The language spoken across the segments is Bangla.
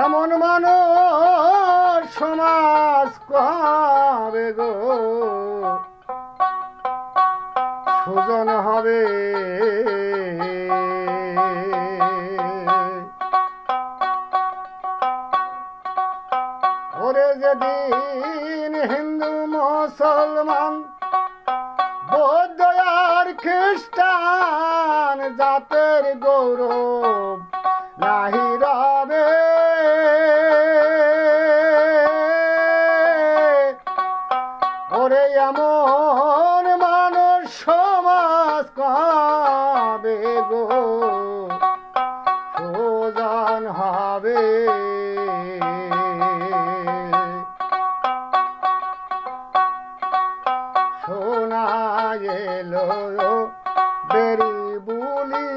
এমন মানুষ সমাজ কবে গো সুজন হবে। ওরে যেদিন হিন্দু মুসলমান বৌদ্ধ আর খ্রিস্টান জাতের গৌরব নাহি রবে। ওরে এমন মানুষ সমাজ কবে গো সুজন হবে। শোনা এলো বেরি বুলি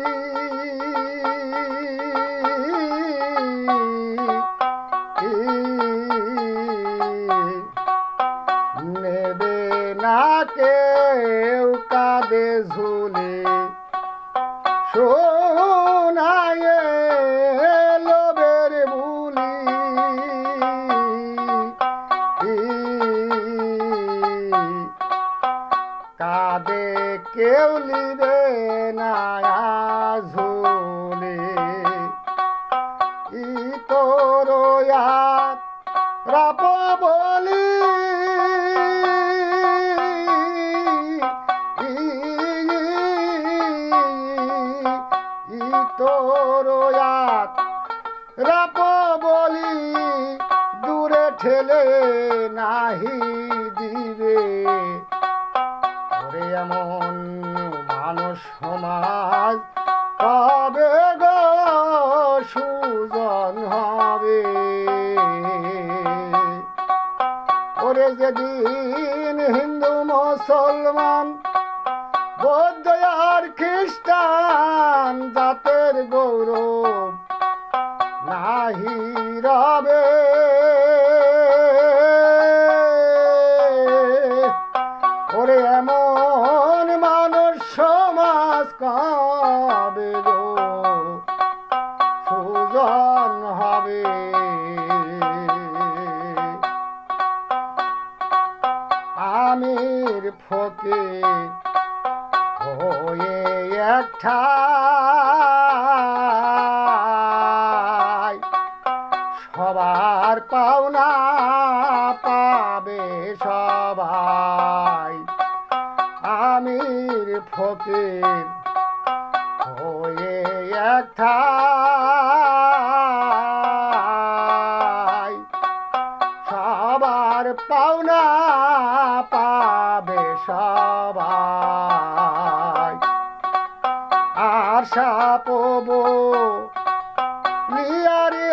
নেবে না কেউ কাঁদে ঝুলে। শোনা এলো বেরি বুলি কাঁদে কেউ লিবে না ঝুলে। ই তোর রাপ বলি ই তোর রাপ বলি দূরে ঠেলে নাহি দিবে। ওরে এমন মানুষ সমাজ কবে গো সুজন হবে। ওরে যেদিন হিন্দু মুসলমান বৌদ্ধ আর খ্রিস্টান জাতের গৌরব নাহি রবে। ওরে এমন মানুষ সমাজ কবে গো সুজন হবে। আমির ফকির হয়ে একঠাই সবার পাওনা পাবে সবাই। আমির ফকির হয়ে একঠাই সবার পাওনা পাবে সবাই। আশা পব লিয়ারি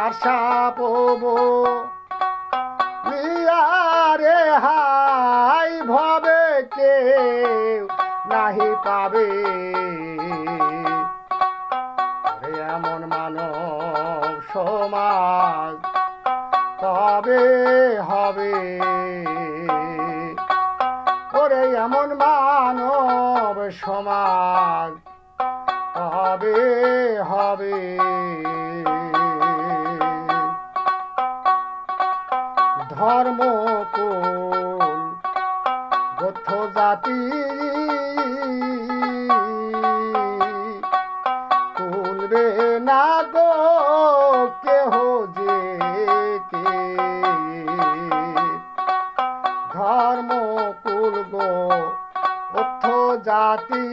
আশা পব লিয়ারে হাই ভবে কেউ নাহি পাবে। এমন মানব সমাজ কবে হবে। ওরে এমন মানব সমাজ কবে হবে। ধর্মকুল গোত্র জাতি তুলবে না গো কেহ যে কে। ধর্মকুল গোত্র জাতি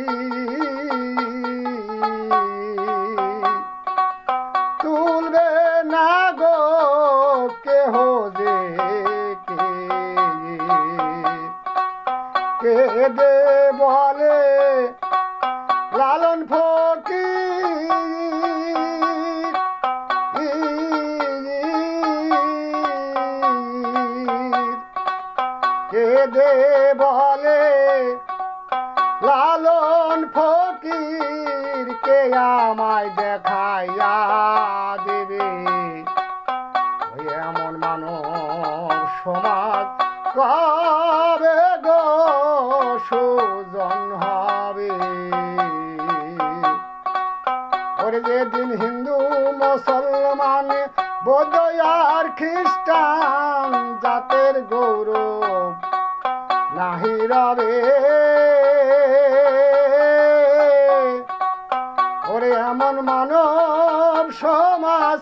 তুলবে না গো কেহ যে কে দে বলে লালন ফকির কে দে বলে লালন ফকির কে আমায় দেখাইয়া দেবে। এমন মানব সমাজ কবে গো সুজন হবে। ওরে যেদিন হিন্দু মুসলমান বৌদ্ধ আর খ্রিস্টান জাতের গৌরব নাহি রবে। ওরে এমন মানব সমাজ